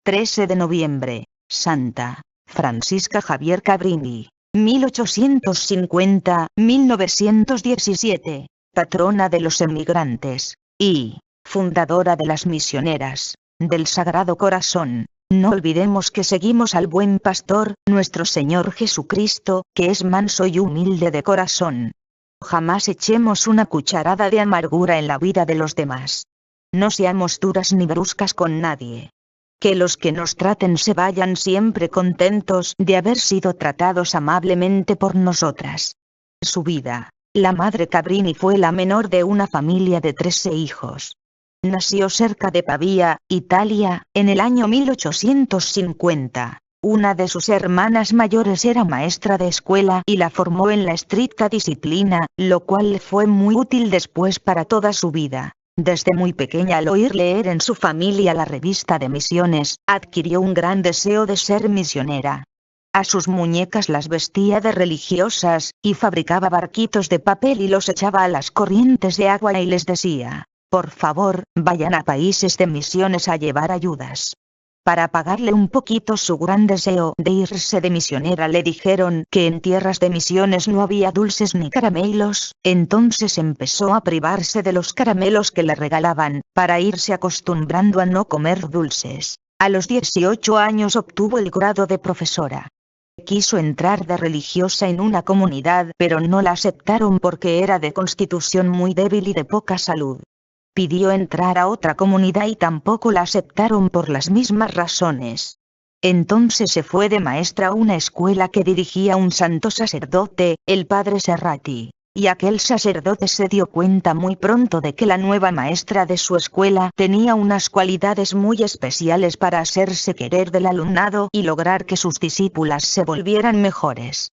13 de noviembre, Santa Francisca Javier Cabrini, 1850-1917, patrona de los emigrantes, y fundadora de las misioneras del Sagrado Corazón. No olvidemos que seguimos al buen pastor, nuestro Señor Jesucristo, que es manso y humilde de corazón. Jamás echemos una cucharada de amargura en la vida de los demás. No seamos duras ni bruscas con nadie. Que los que nos traten se vayan siempre contentos de haber sido tratados amablemente por nosotras. Su vida. La madre Cabrini fue la menor de una familia de 13 hijos. Nació cerca de Pavía, Italia, en el año 1850. Una de sus hermanas mayores era maestra de escuela y la formó en la estricta disciplina, lo cual le fue muy útil después para toda su vida. Desde muy pequeña, al oír leer en su familia la revista de misiones, adquirió un gran deseo de ser misionera. A sus muñecas las vestía de religiosas, y fabricaba barquitos de papel y los echaba a las corrientes de agua y les decía: por favor, vayan a países de misiones a llevar ayudas. Para pagarle un poquito su gran deseo de irse de misionera, le dijeron que en tierras de misiones no había dulces ni caramelos, entonces empezó a privarse de los caramelos que le regalaban, para irse acostumbrando a no comer dulces. A los 18 años obtuvo el grado de profesora. Quiso entrar de religiosa en una comunidad, pero no la aceptaron porque era de constitución muy débil y de poca salud. Pidió entrar a otra comunidad y tampoco la aceptaron por las mismas razones. Entonces se fue de maestra a una escuela que dirigía un santo sacerdote, el padre Serrati, y aquel sacerdote se dio cuenta muy pronto de que la nueva maestra de su escuela tenía unas cualidades muy especiales para hacerse querer del alumnado y lograr que sus discípulas se volvieran mejores.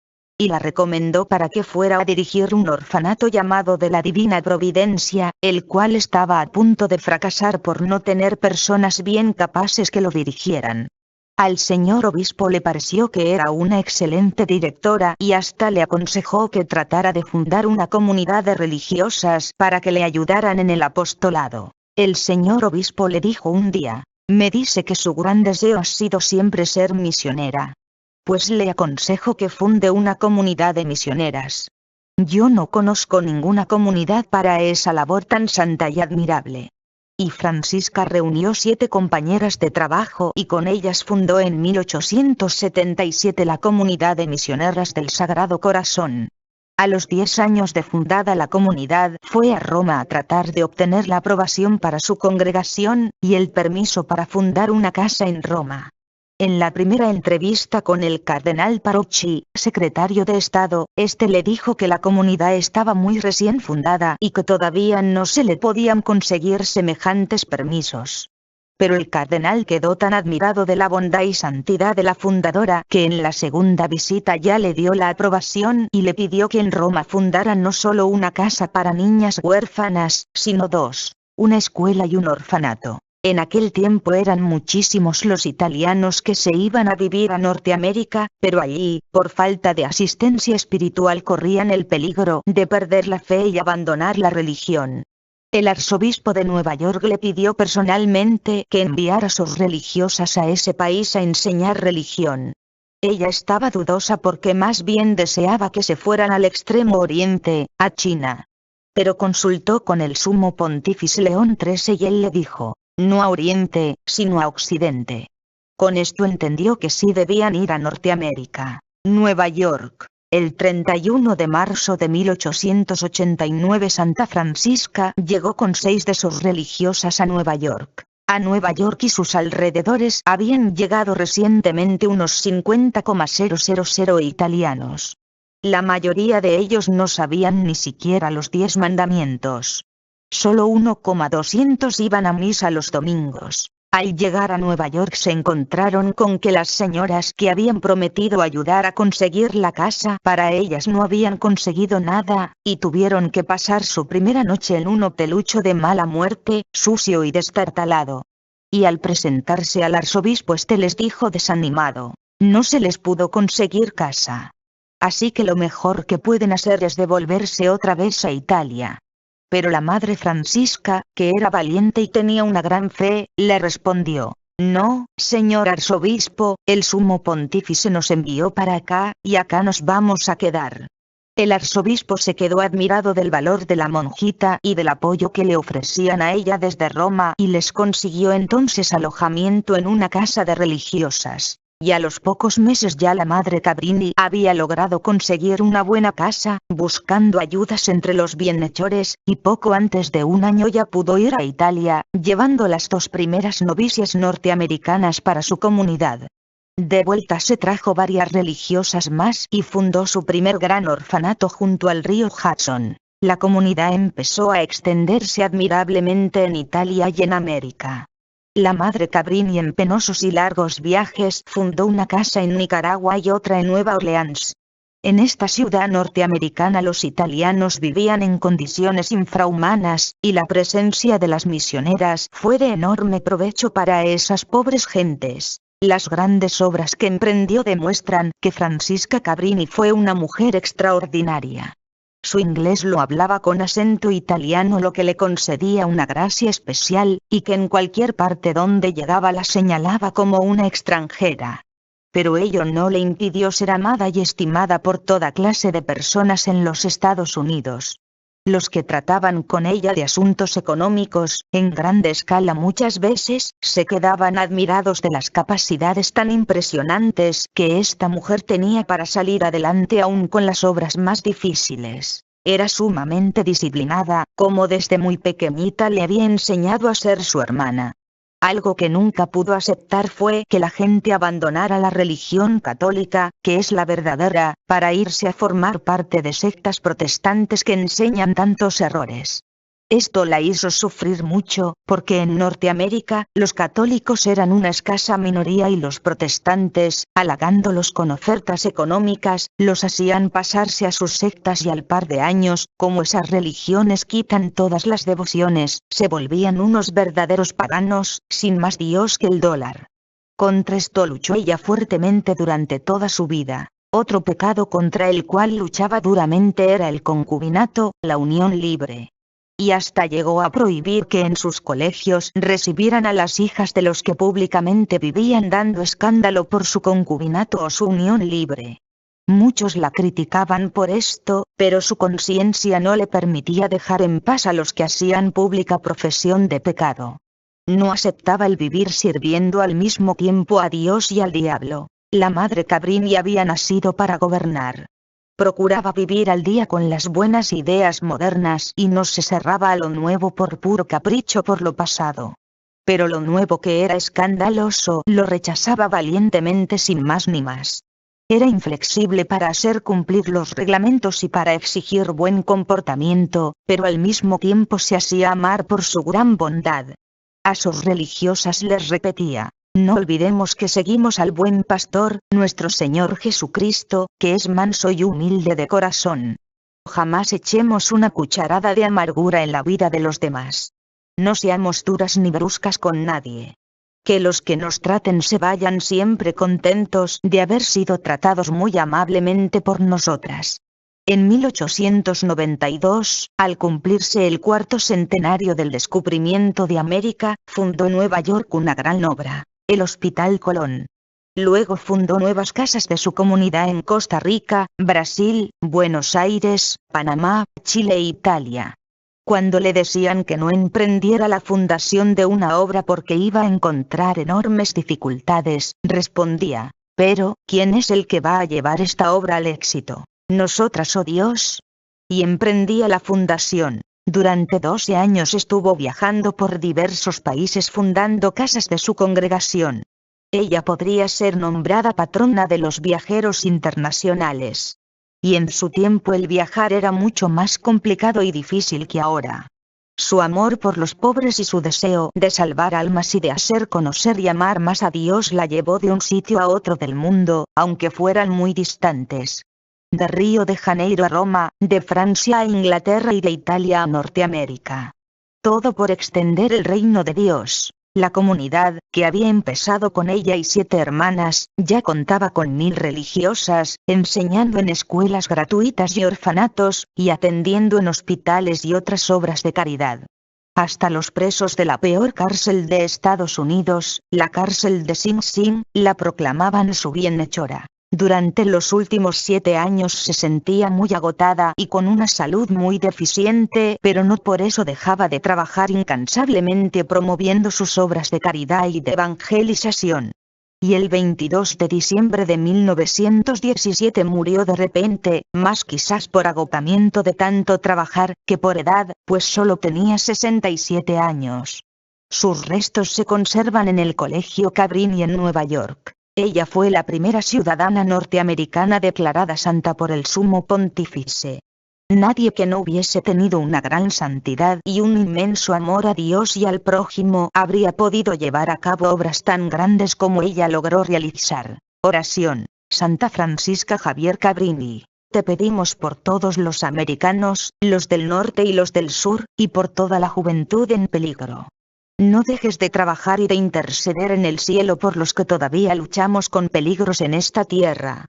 Y la recomendó para que fuera a dirigir un orfanato llamado de la Divina Providencia, el cual estaba a punto de fracasar por no tener personas bien capaces que lo dirigieran. Al señor obispo le pareció que era una excelente directora y hasta le aconsejó que tratara de fundar una comunidad de religiosas para que le ayudaran en el apostolado. El señor obispo le dijo un día: me dice que su gran deseo ha sido siempre ser misionera. Pues le aconsejo que funde una comunidad de misioneras. Yo no conozco ninguna comunidad para esa labor tan santa y admirable. Y Francisca reunió 7 compañeras de trabajo y con ellas fundó en 1877 la comunidad de misioneras del Sagrado Corazón. A los 10 años de fundada la comunidad, fue a Roma a tratar de obtener la aprobación para su congregación y el permiso para fundar una casa en Roma. En la primera entrevista con el cardenal Parocchi, secretario de Estado, este le dijo que la comunidad estaba muy recién fundada y que todavía no se le podían conseguir semejantes permisos. Pero el cardenal quedó tan admirado de la bondad y santidad de la fundadora que en la segunda visita ya le dio la aprobación y le pidió que en Roma fundara no solo una casa para niñas huérfanas, sino 2, una escuela y un orfanato. En aquel tiempo eran muchísimos los italianos que se iban a vivir a Norteamérica, pero allí, por falta de asistencia espiritual, corrían el peligro de perder la fe y abandonar la religión. El arzobispo de Nueva York le pidió personalmente que enviara a sus religiosas a ese país a enseñar religión. Ella estaba dudosa porque más bien deseaba que se fueran al extremo oriente, a China. Pero consultó con el sumo pontífice León XIII y él le dijo: no a Oriente, sino a Occidente. Con esto entendió que sí debían ir a Norteamérica. Nueva York. El 31 de marzo de 1889 Santa Francisca llegó con 6 de sus religiosas a Nueva York. A Nueva York y sus alrededores habían llegado recientemente unos 50,000 italianos. La mayoría de ellos no sabían ni siquiera los 10 mandamientos. Solo 1,200 iban a misa los domingos. Al llegar a Nueva York se encontraron con que las señoras que habían prometido ayudar a conseguir la casa para ellas no habían conseguido nada, y tuvieron que pasar su primera noche en un hotelucho de mala muerte, sucio y destartalado. Y al presentarse al arzobispo este les dijo desanimado: no se les pudo conseguir casa. Así que lo mejor que pueden hacer es devolverse otra vez a Italia. Pero la madre Francisca, que era valiente y tenía una gran fe, le respondió: No, señor arzobispo, el sumo pontífice nos envió para acá, y acá nos vamos a quedar. El arzobispo se quedó admirado del valor de la monjita y del apoyo que le ofrecían a ella desde Roma y les consiguió entonces alojamiento en una casa de religiosas. Y a los pocos meses ya la madre Cabrini había logrado conseguir una buena casa, buscando ayudas entre los bienhechores, y poco antes de un año ya pudo ir a Italia, llevando las 2 primeras novicias norteamericanas para su comunidad. De vuelta se trajo varias religiosas más y fundó su primer gran orfanato junto al río Hudson. La comunidad empezó a extenderse admirablemente en Italia y en América. La madre Cabrini en penosos y largos viajes fundó una casa en Nicaragua y otra en Nueva Orleans. En esta ciudad norteamericana los italianos vivían en condiciones infrahumanas, y la presencia de las misioneras fue de enorme provecho para esas pobres gentes. Las grandes obras que emprendió demuestran que Francisca Cabrini fue una mujer extraordinaria. Su inglés lo hablaba con acento italiano, lo que le concedía una gracia especial, y que en cualquier parte donde llegaba la señalaba como una extranjera. Pero ello no le impidió ser amada y estimada por toda clase de personas en los Estados Unidos. Los que trataban con ella de asuntos económicos, en grande escala muchas veces, se quedaban admirados de las capacidades tan impresionantes que esta mujer tenía para salir adelante aún con las obras más difíciles. Era sumamente disciplinada, como desde muy pequeñita le había enseñado a ser su hermana. Algo que nunca pudo aceptar fue que la gente abandonara la religión católica, que es la verdadera, para irse a formar parte de sectas protestantes que enseñan tantos errores. Esto la hizo sufrir mucho, porque en Norteamérica, los católicos eran una escasa minoría y los protestantes, halagándolos con ofertas económicas, los hacían pasarse a sus sectas y al par de años, como esas religiones quitan todas las devociones, se volvían unos verdaderos paganos, sin más Dios que el dólar. Contra esto luchó ella fuertemente durante toda su vida. Otro pecado contra el cual luchaba duramente era el concubinato, la unión libre. Y hasta llegó a prohibir que en sus colegios recibieran a las hijas de los que públicamente vivían dando escándalo por su concubinato o su unión libre. Muchos la criticaban por esto, pero su conciencia no le permitía dejar en paz a los que hacían pública profesión de pecado. No aceptaba el vivir sirviendo al mismo tiempo a Dios y al diablo. La madre Cabrini había nacido para gobernar. Procuraba vivir al día con las buenas ideas modernas y no se cerraba a lo nuevo por puro capricho por lo pasado. Pero lo nuevo que era escandaloso lo rechazaba valientemente sin más ni más. Era inflexible para hacer cumplir los reglamentos y para exigir buen comportamiento, pero al mismo tiempo se hacía amar por su gran bondad. A sus religiosas les repetía: no olvidemos que seguimos al buen pastor, nuestro Señor Jesucristo, que es manso y humilde de corazón. Jamás echemos una cucharada de amargura en la vida de los demás. No seamos duras ni bruscas con nadie. Que los que nos traten se vayan siempre contentos de haber sido tratados muy amablemente por nosotras. En 1892, al cumplirse el 4º centenario del descubrimiento de América, fundó en Nueva York una gran obra, el Hospital Colón. Luego fundó nuevas casas de su comunidad en Costa Rica, Brasil, Buenos Aires, Panamá, Chile e Italia. Cuando le decían que no emprendiera la fundación de una obra porque iba a encontrar enormes dificultades, respondía: pero, ¿quién es el que va a llevar esta obra al éxito? ¿Nosotras o Dios? Y emprendía la fundación. Durante 12 años estuvo viajando por diversos países fundando casas de su congregación. Ella podría ser nombrada patrona de los viajeros internacionales. Y en su tiempo el viajar era mucho más complicado y difícil que ahora. Su amor por los pobres y su deseo de salvar almas y de hacer conocer y amar más a Dios la llevó de un sitio a otro del mundo, aunque fueran muy distantes. De Río de Janeiro a Roma, de Francia a Inglaterra y de Italia a Norteamérica. Todo por extender el reino de Dios. La comunidad, que había empezado con ella y 7 hermanas, ya contaba con 1000 religiosas, enseñando en escuelas gratuitas y orfanatos, y atendiendo en hospitales y otras obras de caridad. Hasta los presos de la peor cárcel de Estados Unidos, la cárcel de Sing Sing, la proclamaban su bienhechora. Durante los últimos 7 años se sentía muy agotada y con una salud muy deficiente, pero no por eso dejaba de trabajar incansablemente promoviendo sus obras de caridad y de evangelización. Y el 22 de diciembre de 1917 murió de repente, más quizás por agotamiento de tanto trabajar, que por edad, pues solo tenía 67 años. Sus restos se conservan en el Colegio Cabrini en Nueva York. Ella fue la primera ciudadana norteamericana declarada santa por el Sumo Pontífice. Nadie que no hubiese tenido una gran santidad y un inmenso amor a Dios y al prójimo habría podido llevar a cabo obras tan grandes como ella logró realizar. Oración. Santa Francisca Javier Cabrini. Te pedimos por todos los americanos, los del norte y los del sur, y por toda la juventud en peligro. No dejes de trabajar y de interceder en el cielo por los que todavía luchamos con peligros en esta tierra.